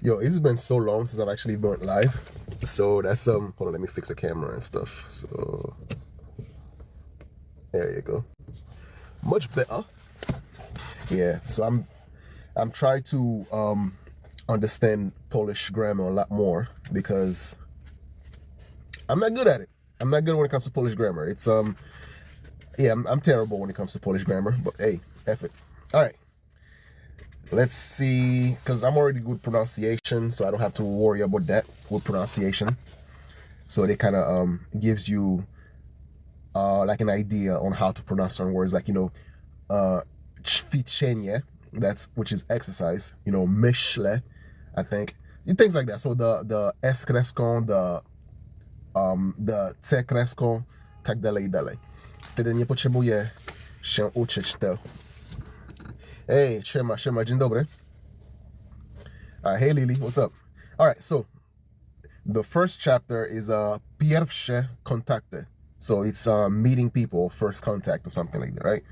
Yo, it's been so long since I've actually went live. So that's hold on, let me fix the camera and stuff. So there you go. Much better. Yeah, so I'm trying to understand Polish grammar a lot more because I'm not good at it. I'm not good when it comes to Polish grammar. It's yeah, I'm terrible when it comes to Polish grammar, but hey, F it. All right. Let's see, because I'm already good pronunciation, so I don't have to worry about that with pronunciation. So it kind of gives you like an idea on how to pronounce certain words, like, you know, ćwiczenie, which is exercise, you know, myślę, I think, things like that. So the S kreską, the C kreską, tak dalej i dalej. Wtedy nie potrzebuję się uczyć to. Hey, Shema, dzień dobry. Hey, Lily, what's up? All right, so the first chapter is pierwsze kontakty. So it's meeting people, first contact or something like that, right?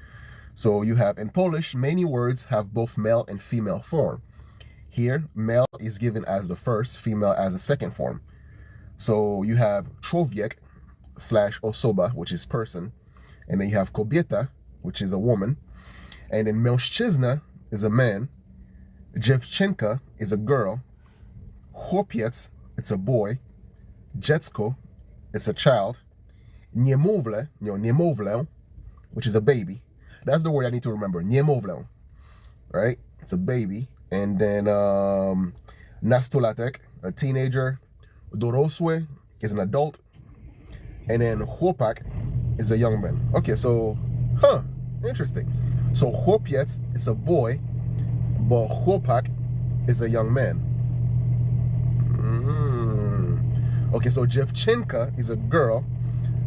So you have, in Polish, many words have both male and female form. Here, male is given as the first, female as the second form. So you have człowiek / osoba, which is person. And then you have kobieta, which is a woman. And then mężczyzna is a man, dziewczynka is a girl, chłopiec, it's a boy, dziecko, it's a child, niemowlę, which is a baby. That's the word I need to remember, niemowlę, right? It's a baby. And then nastolatek, a teenager, dorosły is an adult, and then chłopak is a young man. Okay, so, interesting. So chłopiec is a boy, but chłopak is a young man. Okay, so dziewczynka is a girl,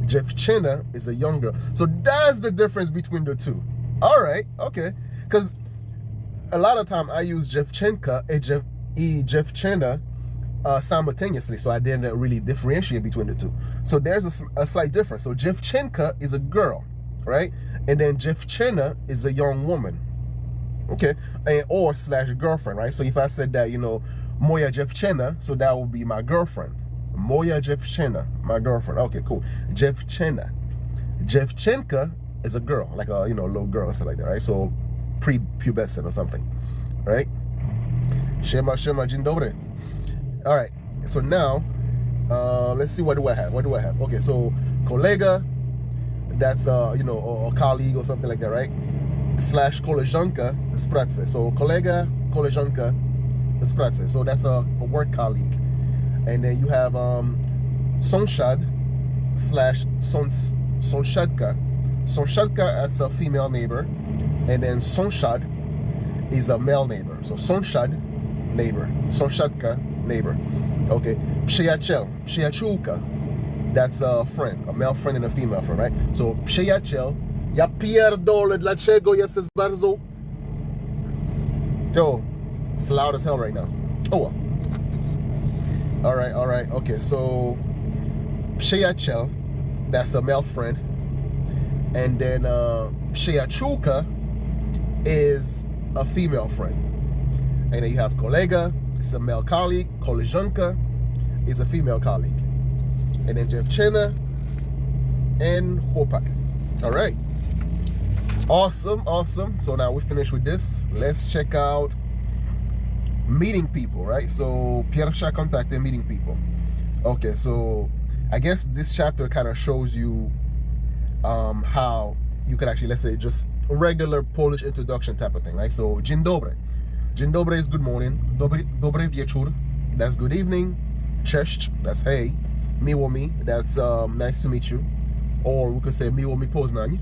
dziewczyna is a young girl. So that's the difference between the two. All right, okay. Because a lot of time I use dziewczynka and dziewczyna simultaneously, so I didn't really differentiate between the two. So there's a slight difference. So dziewczynka is a girl, right? And then dziewczyna is a young woman, okay? Or / girlfriend, right? So if I said that, you know, moja dziewczyna, so that would be my girlfriend. Moja dziewczyna, my girlfriend. Okay, cool. Dziewczyna. Dziewczynka is a girl, like a, you know, little girl and stuff like that, right? So pre-pubescent or something, right? Shema, dzień dobry. All right, so now, let's see, what do I have? Okay, so kolega, that's you know, a colleague or something like that, right? / koleżanka z pracy. So kolega, koleżanka z pracy. So that's a work colleague. And then you have sąsiad / sąsiadka. Sąsiadka, that's a female neighbor. And then sąsiad is a male neighbor. So sąsiad, neighbor. Sąsiadka, neighbor. Okay. Przyjaciel, przyjaciółka. That's a friend, a male friend and a female friend, right? So przyjaciel, ja pierdolę, dlaczego jesteś bardzo... Yo, it's loud as hell right now. Oh well. All right, okay, so przyjaciel, that's a male friend. And then przyjaciółka is a female friend. And then you have kolega, it's a male colleague. Koleżanka is a female colleague. And then dziewczyna and chłopak. All right. Awesome. So now we're finished with this. Let's check out meeting people, right? So pierwsza kontakty, meeting people. Okay, so I guess this chapter kind of shows you how you could actually, let's say, just a regular Polish introduction type of thing, right? So dzień dobry. Dzień dobry is good morning. Dobry wieczór, that's good evening. Cześć, that's hey. Miło mi, that's nice to meet you. Or we could say miło mi poznanie.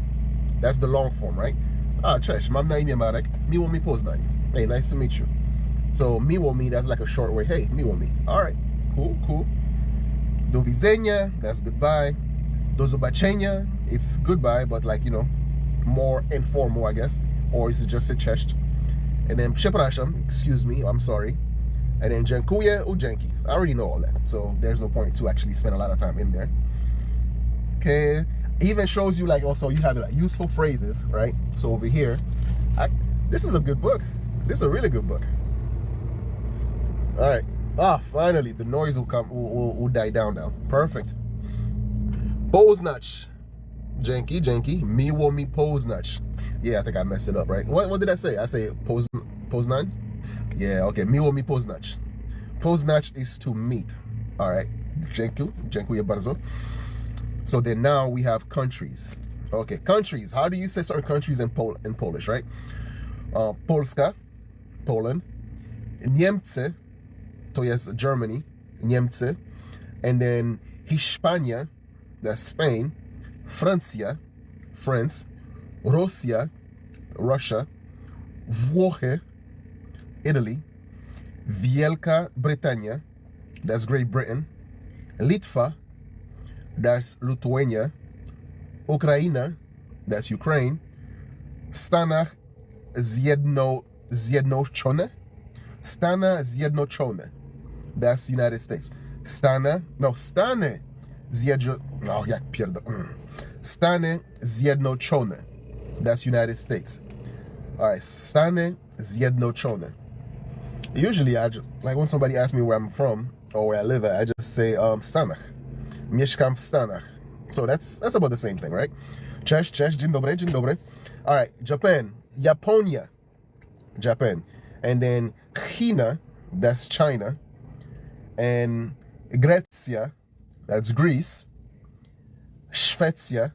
That's the long form, right? Cześć, mam na imię Marek. Miło mi poznanie. Hey, nice to meet you. So miło mi, that's like a short way. Hey, miło mi. All right, cool. Do widzenia, that's goodbye. Do zobaczenia, it's goodbye, but like, you know, more informal, I guess. Or is it just a cześć? And then przepraszam, excuse me, I'm sorry. And then dziękuję or dzięki. I already know all that. So there's no point to actually spend a lot of time in there. Okay. It even shows you like also you have like useful phrases, right? So over here, this is a good book. This is a really good book. All right. Finally, the noise will die down now. Perfect. Poznać. Dzięki. Miło mi poznać. Yeah, I think I messed it up, right? What did I say? I say Poznań? Yeah, okay. Miło mi poznać. Poznać is to meet. All right. Dziękuję bardzo. So then now we have countries. Okay, countries. How do you say certain countries in Polish, right? Polska, Poland. Niemcy, to jest Germany, Niemcy. And then Hiszpania, that's Spain. Francja, France. Rosja, Russia. Włochy, Italy. Wielka Brytania, that's Great Britain. Litva, that's Lithuania. Ukraina, that's Ukraine. Stanach Zjednoczone. Stany Zjednoczone, that's United States. Stany Zjednoczone, that's United States. All right, Stany Zjednoczone. Usually I just, like when somebody asks me where I'm from or where I live at, I just say Stanach. Mieszkam w Stanach. So that's about the same thing, right? Cześć, dzień dobry. All right, Japonia, Japan. And then China, that's China. And Grecia, that's Greece. Szwecja,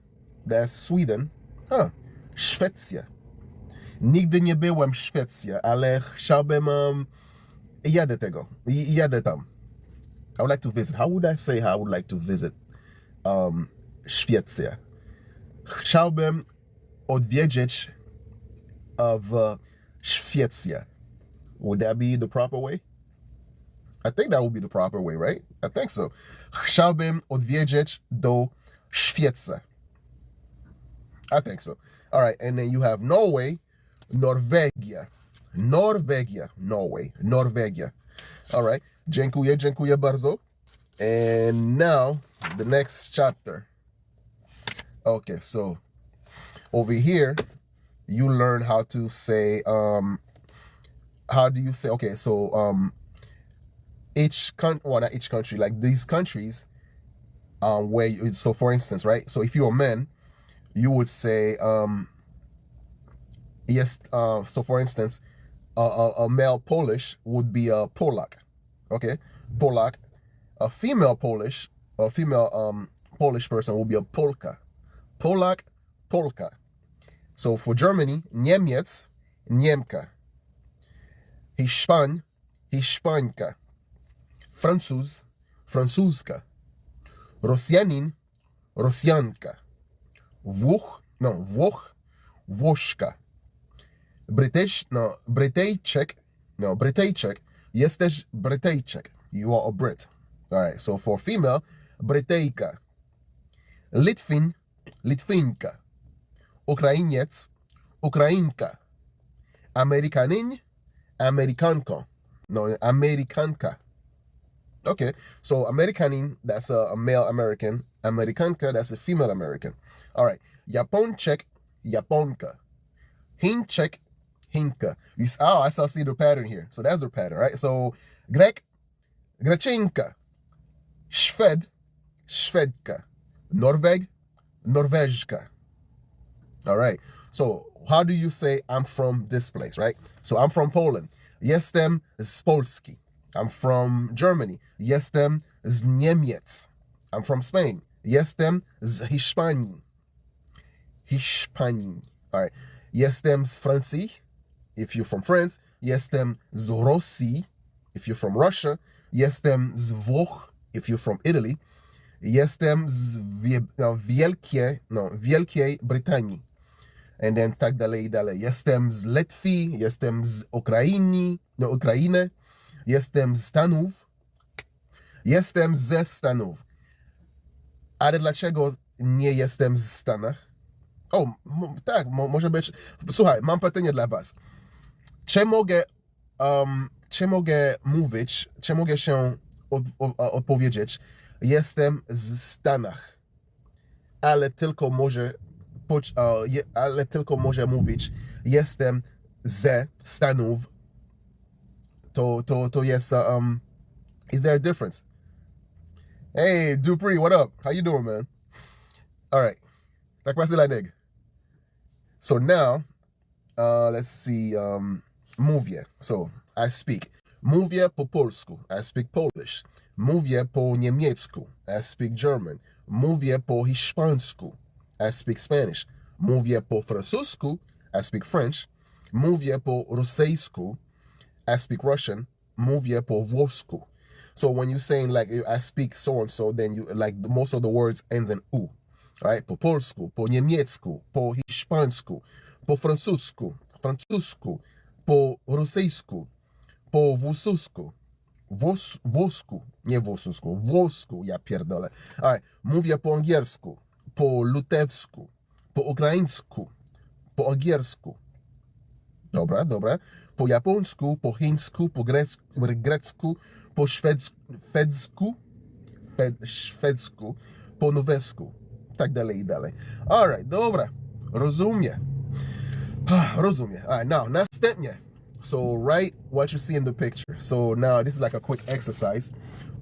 that's Sweden. Szwecja. Nigdy nie byłem w Szwecji, ale chciałbym jadę tam. I would like to visit. How would I say how I would like to visit Szwecję? Chciałbym odwiedzić w Szwecję. Would that be the proper way? I think that would be the proper way, right? I think so. Chciałbym odwiedzić do Szwecji. I think so. All right, and then you have Norway, Norwegia. All right. Dziękuję bardzo. And now the next chapter. Okay, so over here you learn how to say how do you say, okay, so not each country, like these countries where you, so for instance, right? So if you're a man, you would say yes, so for instance, a male Polish would be a Polak. Okay, Polak. A female Polish person would be a Polka. Polak, Polka. So for Germany, Niemiec, Niemka. Hiszpan, Hiszpanka. Francuz, Francuzka. Rosjanin, Rosjanka. Włoch, Włoszka. Brytyjczyk, jesteś Brytyjczyk. You are a Brit. All right, so for female, Brytyjka. Litwin, Litwinka. Ukrainiec, Ukrainka. Amerykanin, Amerykanko. No, Amerykanka. Okay, so Amerikanin, that's a male American. Amerikanka, that's a female American. All right, Japonczyk, Japonka. Hinczyk, Hinka. I see the pattern here. So that's the pattern, right? So Grek, Grecinka. Szwed, Szwedka. Norweg, Norweżka. All right. So how do you say I'm from this place, right? So I'm from Poland. Jestem z Polski. I'm from Germany. Jestem z Niemiec. I'm from Spain. Jestem z Hiszpanii. Hiszpanii. All right. Jestem z Francji. If you're from France. Jestem z Rosji. If you're from Russia. Jestem z Włoch. If you're from Italy. Jestem z Wielkiej Brytanii. And then tak dalej, dalej. Jestem z Litwy, jestem z Ukrainy, jestem z Stanów, jestem ze Stanów. Ale dlaczego nie jestem z Stanach? O, tak, może być. Słuchaj, mam pytanie dla was. Czy mogę mówić, czy mogę się odpowiedzieć, jestem z Stanach, ale tylko może mówić, jestem ze Stanów. To jest, is there a difference? Hey, Dupree, what up? How you doing, man? All right. Tak neg. So now, let's see, mówię. So, I speak. Mówię po polsku. I speak Polish. Mówię po niemiecku. I speak German. Mówię po hiszpańsku. I speak Spanish. Mówię po francusku. I speak French. Mówię po rosyjsku. I speak Russian. Mówię po włosku. So when you're saying like I speak so and so, then you like most of the words ends in u, right? Po polsku, po niemiecku, po hiszpańsku, po francusku, po rosyjsku, po włosku, ja pierdolę. Alright, mówię po angielsku, po litewsku, po ukraińsku, po angielsku. Dobra. Po japońsku, po chińsku, po grecku, po szwedzku, po norwesku. Tak dalej. Alright, dobra. Rozumiem. Alright, now, następnie. So write what you see in the picture. So now this is like a quick exercise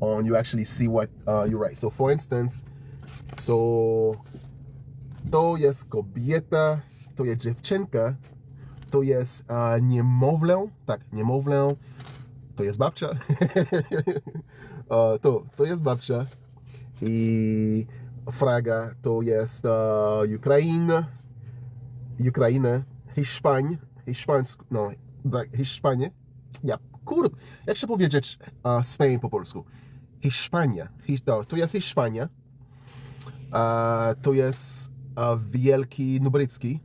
on you actually see what you write. So for instance, to jest kobieta, to jest dziewczynka, to jest niemowlę, tak, niemowlę, to jest babcia, to jest babcia i fraga to jest Ukraina, Hiszpania, ja, kurde, jak się powiedzieć Spain po polsku? Hiszpania, to jest Hiszpania, to jest Wielki Nubrycki,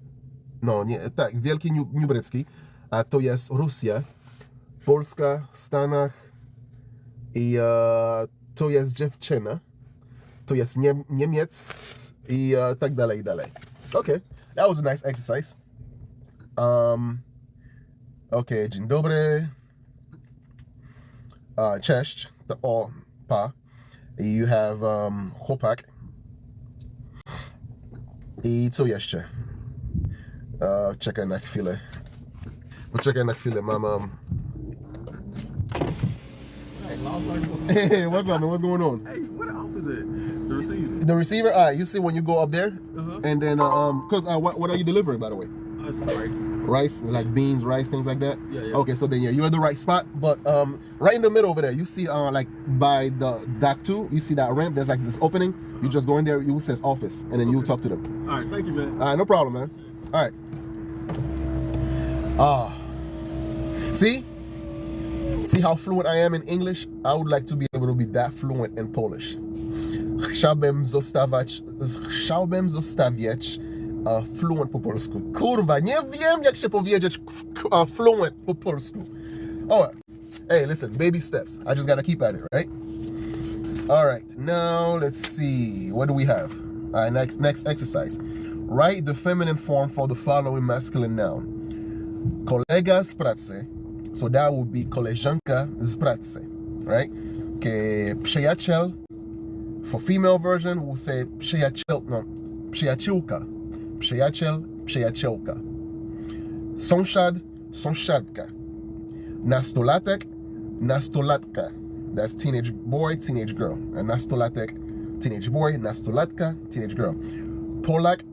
Wielki Nubrycki, a to jest Rosja, Polska, Stanach i to jest dziewczyna, to jest Niemiec i tak dalej. Okay, that was a nice exercise. Okay, dzień dobry, cześć, to pa, i you have chłopak i co jeszcze? Czekaj na chwilę, mam Hey, what's up, man? What's going on? Hey, what off is it? The receiver. The receiver? All right, you see when you go up there, and then, what are you delivering, by the way? It's rice. Rice, like beans, rice, things like that? Yeah. Okay, so then, yeah, you're in the right spot, but right in the middle over there, you see, like, by the dock 2, you see that ramp, there's, like, this opening, you just go in there, you says office, and then you talk to them. All right, thank you, man. All right, no problem, man. All right. See how fluent I am in English? I would like to be able to be that fluent in Polish. Chciałbym zostawiać fluent po polsku. Kurwa, nie wiem jak się powiedzieć fluent po polsku. Alright. Hey, listen, baby steps. I just gotta keep at it, right? Alright, now let's see. What do we have? Alright, next exercise. Write the feminine form for the following masculine noun. Kolega z pracy. So that would be koleżanka z pracy, right? Okay, przyjaciel. For female version, we'll say przyjaciółka. Przyjaciel, przyjaciółka. Sąsiad, sąsiadka. Nastolatek, nastolatka. That's teenage boy, teenage girl. And nastolatek, teenage boy, nastolatka, teenage girl. Polak,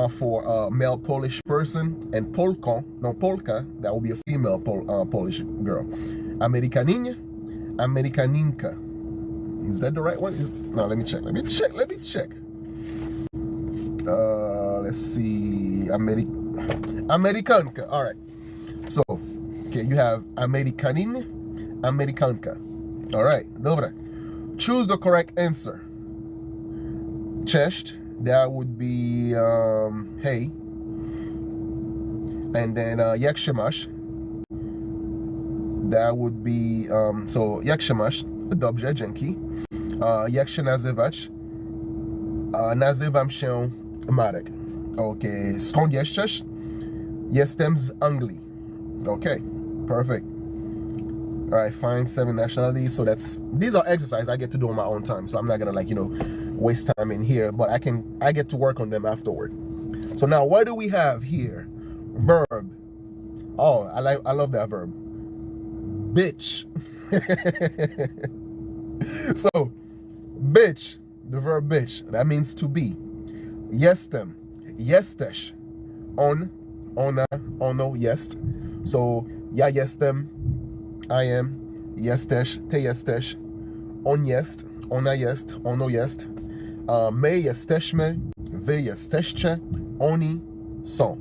for male Polish person, and polka, that will be a female Polish girl. Amerikanin, Amerikaninka. Is that the right one? No, let me check. Let's see. Amerikanka. All right. So, okay, you have Amerikanin, Amerikanka. All right. Dobra. Choose the correct answer. Cześć. That would be hey. And then jak się masz? That would be, so jak się masz? Dobrze, dzięki. Jak się nazywać? Nazywam się Marek. Okay, skąd jesteś? Jestem z Anglii. Okay, perfect. All right, find 7 nationalities. So these are exercises I get to do on my own time. So I'm not gonna waste time in here, but I get to work on them afterward. So now what do we have here? Verb. Oh, I love that verb. Bitch. So, bitch, the verb bitch, that means to be. Jestem, jesteś, ona, ono, jest. So, ja jestem, I am, jesteś, ty jesteś, on jest, ona jest, ono jest. My jesteśmy, wy jesteście, oni są.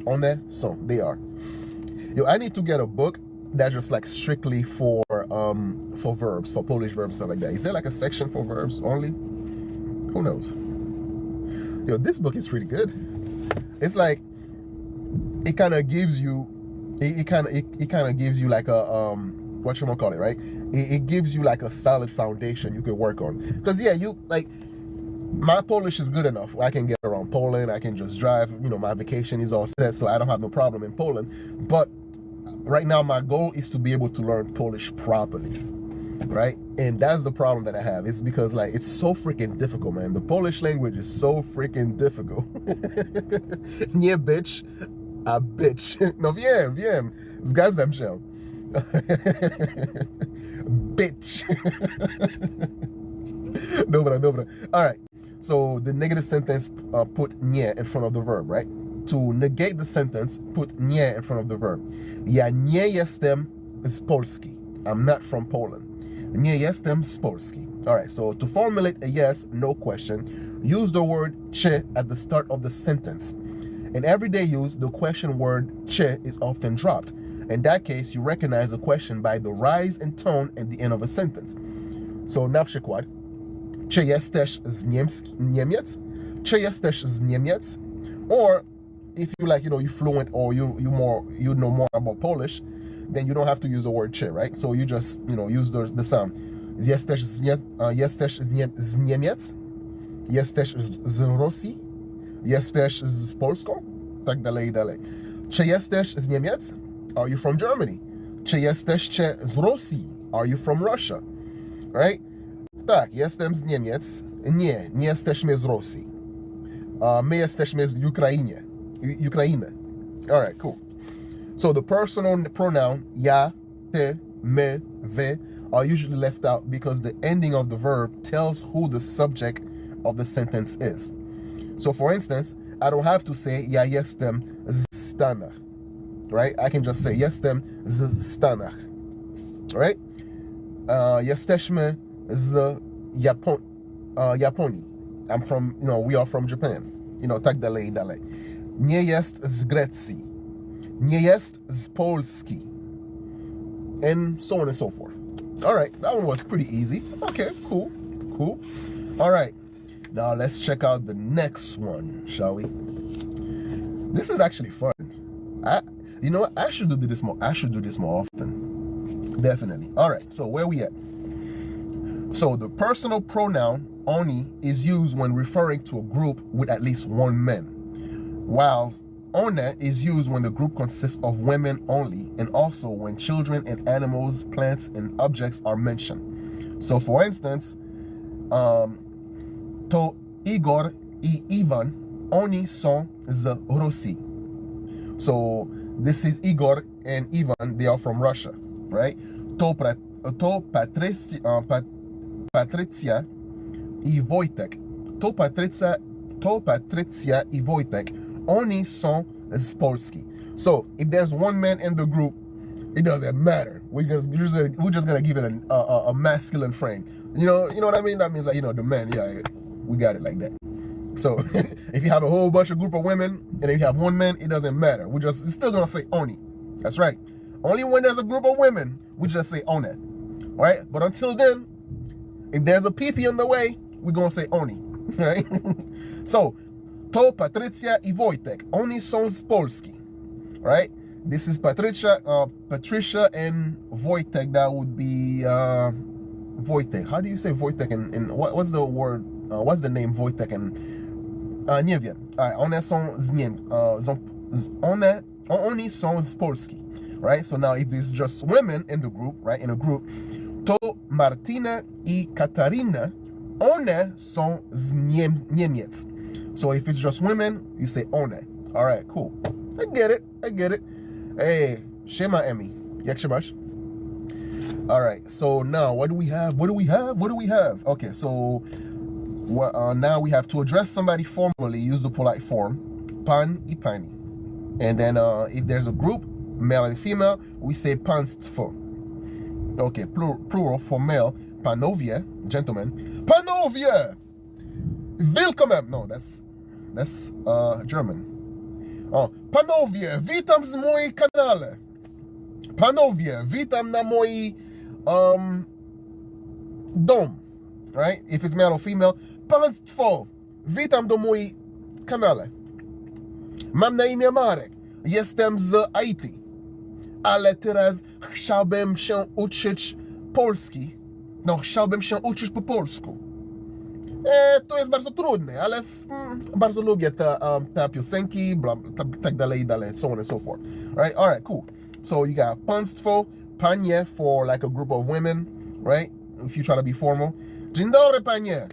One są, they are. Yo, I need to get a book that's just like strictly for verbs, for Polish verbs, stuff like that. Is there like a section for verbs only? Who knows? Yo, this book is pretty good. It's like it kind of gives you, it kind of gives you like a what you gonna call it, right? It gives you like a solid foundation you can work on. Because yeah, you like my Polish is good enough. I can get around Poland. I can just drive. You know, my vacation is all set, so I don't have no problem in Poland. But right now, my goal is to be able to learn Polish properly, right? And that's the problem that I have. It's because like it's so freaking difficult, man. The Polish language is so freaking difficult. Nie bitch, a bitch. No wiem. Zgadzam się. Bitch. Dobra. All right. So the negative sentence put nie in front of the verb, right? To negate the sentence, put nie in front of the verb. Ja nie jestem z Polski. I'm not from Poland. Nie jestem z Polski. All right, so to formulate a yes, no question, use the word czy at the start of the sentence. In everyday use, the question word czy is often dropped. In that case, you recognize the question by the rise in tone at the end of a sentence. So na przykład, czy jesteś z Niemiec? Czy jesteś z Niemiec? Or if you you're fluent or you know more about Polish, then you don't have to use the word czy, right? So you just, use the sound. Jesteś z Niemiec? Jesteś z Rosji? Jesteś z Polską? Tak dalej. Czy jesteś z Niemiec? Are you from Germany? Czy jesteście z Rosji? Are you from Russia? Right? Tak, jestem z Niemiec. Nie jesteśmy z Rosji. My jesteśmy z Ukrainy. All right, cool. So the personal pronoun ja, ty, my, wy are usually left out because the ending of the verb tells who the subject of the sentence is. So for instance, I don't have to say ja jestem z Stanach, right? I can just say jestem z Stanach, right? Jesteśmy z Japonii. I'm from, we are from Japan. Tak dalej. Nie jest z Grecji. Nie jest z Polski. And so on and so forth. All right, that one was pretty easy. Okay, cool. All right, now let's check out the next one, shall we? This is actually fun. I should do this more. I should do this more often. Definitely. All right, so where we at? So the personal pronoun oni is used when referring to a group with at least one man, whilst one is used when the group consists of women only, and also when children and animals, plants, and objects are mentioned. So for instance, to Igor I Ivan oni są z Rosji. So this is Igor and Ivan, they are from Russia, right? To Patrycja I Wojtek. To Patrycja I Wojtek. Oni są z Polski. So if there's one man in the group, it doesn't matter. We're just gonna give it a masculine frame. You know what I mean? That means the man. Yeah, we got it like that. So if you have a whole bunch of group of women and if you have one man, it doesn't matter. It's still gonna say oni. That's right. Only when there's a group of women, we just say one. All right. But until then, if there's a PP in the way, we're gonna say oni. Right? So to Patrycja I Wojtek. Oni są z Polski. right? This is Patricia and Wojtek. That would be Wojtek. How do you say Wojtek in what's the word? What's the name Wojtek and nie wiem. One są oni są z Polski, right? So now if it's just women in the group, right? In a group, to Martina I Katarina, one są z Niemiec. So if it's just women, you say one. All right, cool. I get it. Hey, Shema Emmy. Jak się masz? All right, so now what do we have? Okay, so now we have to address somebody formally, use the polite form, pan I pani. And then if there's a group, male and female, we say państwo. Okay, plural for male, panowie, gentlemen. Panowie! Willkommen! No, that's German. Oh, panowie, witam z mojej kanale. Panowie, witam na moi dom. Right? If it's male or female, państwo, witam do mojej kanale. Mam na imię Marek. Jestem z Haiti. Ale teraz chciałbym się uczyć polski. No, chciałbym się uczyć po polsku. To jest bardzo trudne, ale bardzo lubię te piosenki, tak dalej, so on and so forth. All right, cool. So you got państwo, panie for like a group of women, right? If you try to be formal. Dzień dobry, panie.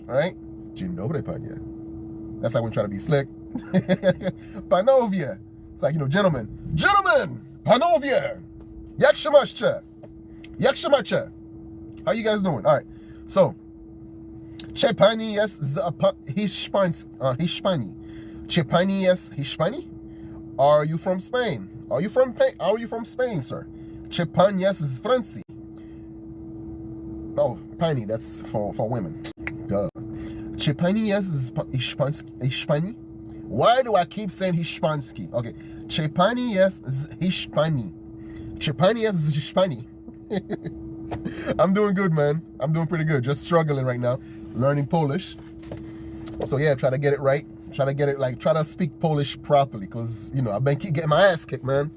Right? Dzień dobry, panie. That's like when you try to be slick. Panowie. It's like, gentlemen. Gentlemen! Panowie! Jak się macie? Jak się macie? How you guys doing? All right. So, czy pani jest z Hiszpanii? Czy pani jest Hiszpanii? Are you from Spain? Are you from Spain, sir? Czy pan jest z Francji? No, pani, that's for women. Duh. Czy pani jest z Hiszpanii? Why do I keep saying Hiszpański? Okay. Czy pani jest z Hiszpanii? Czy pani jest z Hiszpanii? I'm doing good, man. I'm doing pretty good. Just struggling right now, learning Polish. So yeah, try to get it right. Try to speak Polish properly, because I've been getting my ass kicked, man.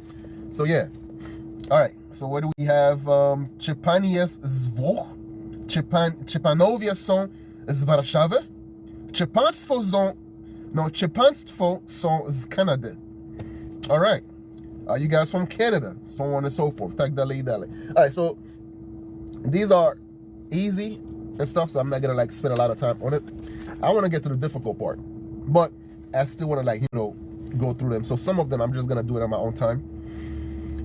So yeah. All right. So what do we have? Czy pani jest z Włoch? Czy panowie są z Warszawy? Czy państwo są z Kanady? All right. Are you guys from Canada? So on and so forth. Tak dalej. All right, so these are easy and stuff, so I'm not gonna spend a lot of time on it. I want to get to the difficult part, but I still want to go through them. So some of them I'm just gonna do it on my own time,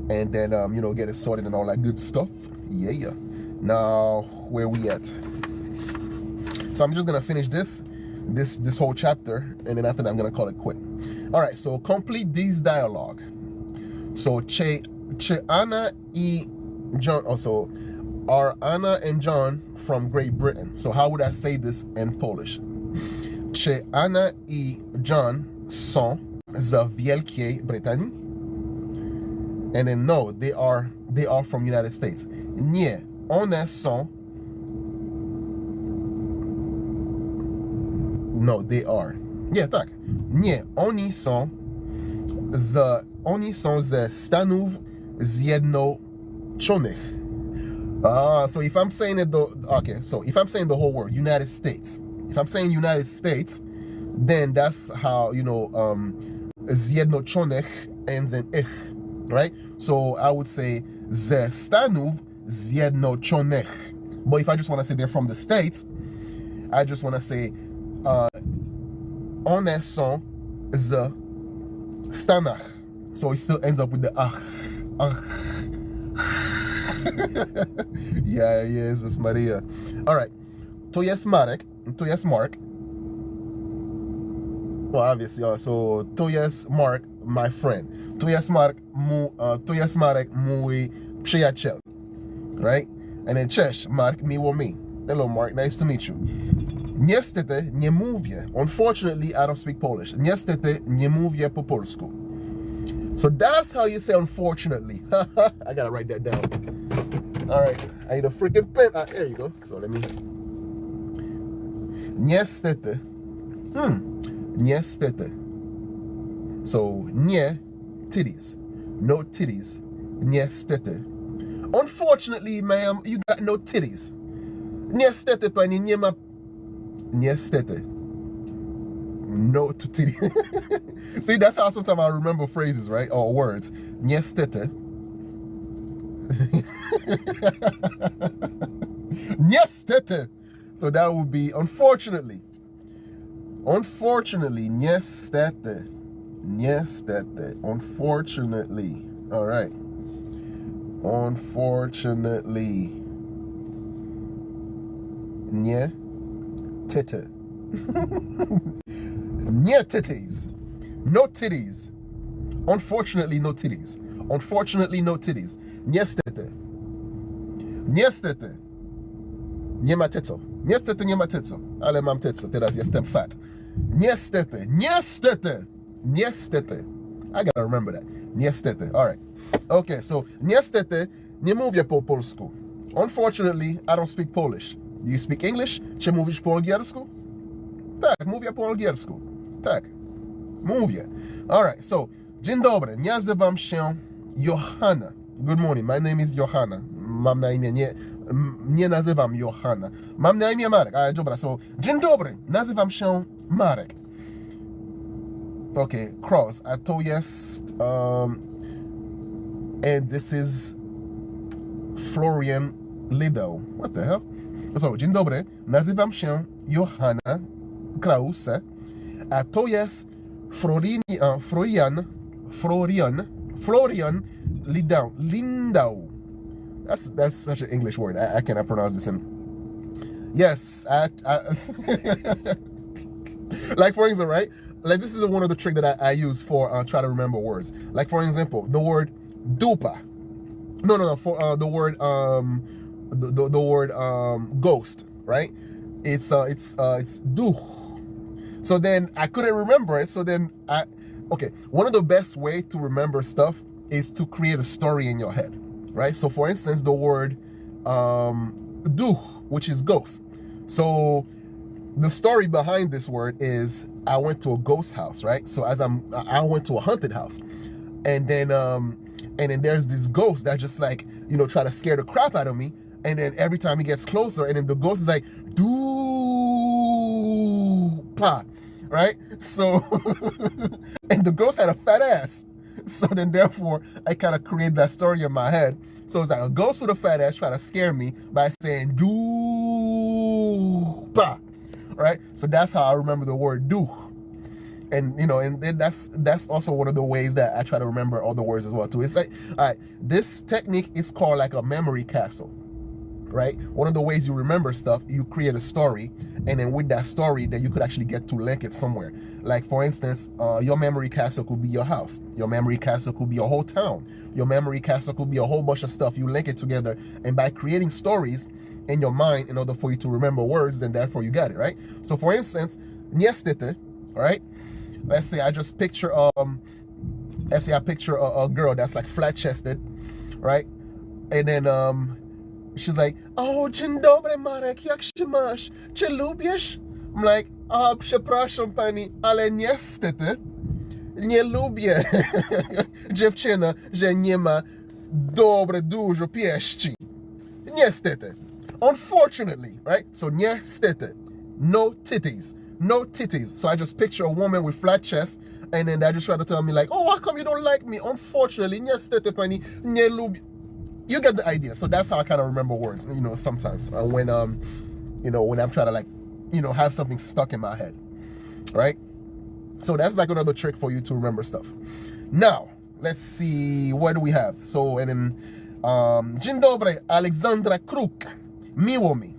and then get it sorted and all that good stuff. Yeah. Now where we at? So I'm just gonna finish this whole chapter, and then after that I'm gonna call it quit. All right. So complete these dialogue. So czy Anna I John also. Are Anna and John from Great Britain? So how would I say this in Polish? Czy Anna I John są z Wielkiej Brytanii? And then no, they are from United States. Nie, one są. No, they are. Nie, tak. Nie, oni są ze Stanów Zjednoczonych. So if I'm saying if I'm saying the whole word, United States. If I'm saying United States, then that's how, Zjednoczonych ends in ich, right? So I would say ze Stanów Zjednoczonych. But if I just want to say they're from the States, I just want to say one są z Stanach. So it still ends up with the ach. Yeah, Jezus Maria. All right. To jest Marek. Well, obviously, so to jest Mark, my friend. To jest Marek, mój przyjaciel. Right? And then cześć, Mark, miło mi. Hello, Mark, nice to meet you. Niestety nie mówię. Unfortunately, I don't speak Polish. Niestety nie mówię po polsku. So that's how you say unfortunately. I gotta write that down. All right, I need a freaking pen. There you go. So let me. Niestety. Niestety. So nie titties. No titties. Niestety. Unfortunately, ma'am, you got no titties. Niestety, pani, nie ma... Niestety. No to titties. See, that's how sometimes I remember phrases, right? Or words. Niestety. Niestety. So that would be unfortunately. Unfortunately, niestety. Niestety. Unfortunately. All right. Unfortunately. Nie titty. Nie titties. No titties. Unfortunately, no titties. Unfortunately, no titties. Niestety. Niestety. Nie ma tyco. Niestety nie ma tyco. Ale mam tyco. Teraz jestem fat. Niestety. Niestety. Niestety. I gotta remember that. Niestety. All right. Okay, so niestety nie mówię po polsku. Unfortunately, I don't speak Polish. Do you speak English? Czy mówisz po angielsku? Tak, mówię po angielsku. Tak. Mówię. All right, so dzień dobry. Nazywam się Johanna. Good morning. My name is Johanna. Mam na imię nie nazywam Johanna. Mam na imię Marek. Ale dobra, so dzień dobry. Nazywam się Marek. Okay, cross. A to jest and this is Florian Lido. What the hell? So, dzień dobry. Nazywam się Johanna Krause. A to jest Florian Lindau. That's such an English word. I cannot pronounce this. Yes, like for example, right? Like this is one of the tricks that I use for try to remember words. Like for example, the word dupa. No. For the word the word ghost, right? It's duch. So then I couldn't remember it. So then one of the best way to remember stuff is to create a story in your head, right? So for instance, the word duch, which is ghost. So the story behind this word is I went to a ghost house, right? So I went to a haunted house, and then there's this ghost that just like, try to scare the crap out of me. And then every time he gets closer, and then the ghost is like, dupa, right? So, and the ghost had a fat ass. So then therefore, I kind of create that story in my head. So it's like a ghost with a fat ass trying to scare me by saying dupa, right? So that's how I remember the word duch. And and then that's also one of the ways that I try to remember all the words as well too. It's like, all right, this technique is called like a memory castle, right? One of the ways you remember stuff, you create a story, and then with that story, that you could actually get to link it somewhere. Like for instance, your memory castle could be your house. Your memory castle could be a whole town. Your memory castle could be a whole bunch of stuff. You link it together, and by creating stories in your mind in order for you to remember words, then therefore you got it, right? So for instance, niestety, right? Let's say I just picture a girl that's like flat-chested, right? And then she's like, "Oh, dzień dobry, Marek, jak się masz? Czy lubisz?" I'm like, przepraszam pani, ale niestety nie lubię dziewczyna, że nie ma dużo pięści. Niestety. Unfortunately, right? So niestety. No titties. No titties. So I just picture a woman with flat chest, and then they just try to tell me like, "Oh, how come you don't like me?" Unfortunately, niestety pani, nie lubię. You get the idea. So that's how I kind of remember words, sometimes when I'm trying to like, have something stuck in my head, right? So that's like another trick for you to remember stuff. Now, let's see, what do we have? So, and then, dzień dobry, Alexandra Kruk, miło mi.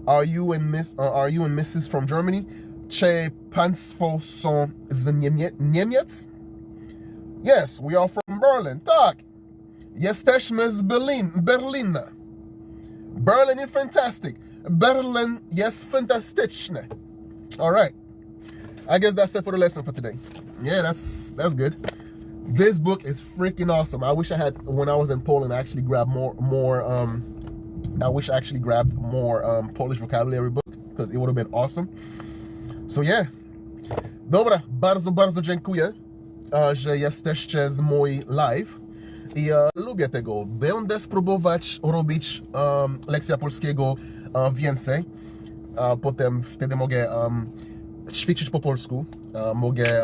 Are you and Mrs. from Germany? Czy państwo są z Niemiec? Yes, we are from Berlin. Tak. Jesteśmy z Berlina. Berlin is fantastic. Berlin jest fantastyczne. All right. I guess that's it for the lesson for today. Yeah, that's good. This book is freaking awesome. I wish I had, when I was in Poland, I actually grabbed more Polish vocabulary book, because it would have been awesome. So yeah. Dobra, bardzo dziękuję. że jesteście z mojej live i lubię tego. Będę spróbować robić lekcja polskiego więcej. Potem wtedy mogę ćwiczyć po polsku. Mogę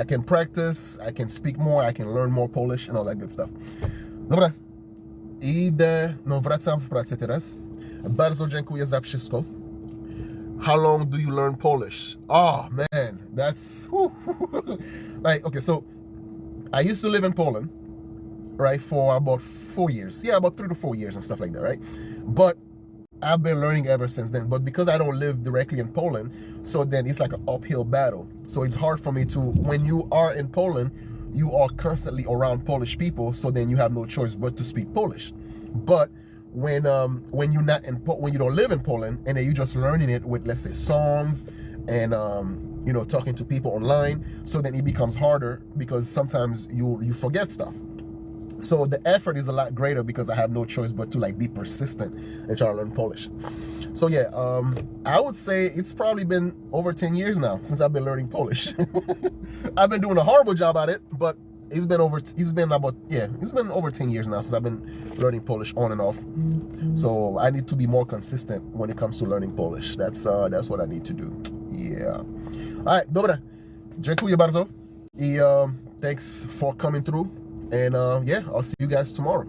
I can practice, I can speak more, I can learn more Polish and all that good stuff. Dobra, wracam w pracę teraz. Bardzo dziękuję za wszystko. How long do you learn Polish? Oh man, that's like, okay, so I used to live in Poland, right, for about 4 years. Yeah, about 3 to 4 years and stuff like that, right? But I've been learning ever since then. But because I don't live directly in Poland, so then it's like an uphill battle. So it's hard for me to, when you are in Poland, you are constantly around Polish people, so then you have no choice but to speak Polish. But when you're not in when you don't live in Poland and then you're just learning it with, let's say, songs and talking to people online, so then it becomes harder because sometimes you forget stuff. So the effort is a lot greater because I have no choice but to like be persistent and try to learn Polish. So yeah, I would say it's probably been over 10 years now since I've been learning Polish. I've been doing a horrible job at it, but it's been over 10 years now since I've been learning Polish on and off. So I need to be more consistent when it comes to learning Polish. That's what I need to do. Yeah. All right, dobra. Dziękuję bardzo. Thanks for coming through. And yeah, I'll see you guys tomorrow.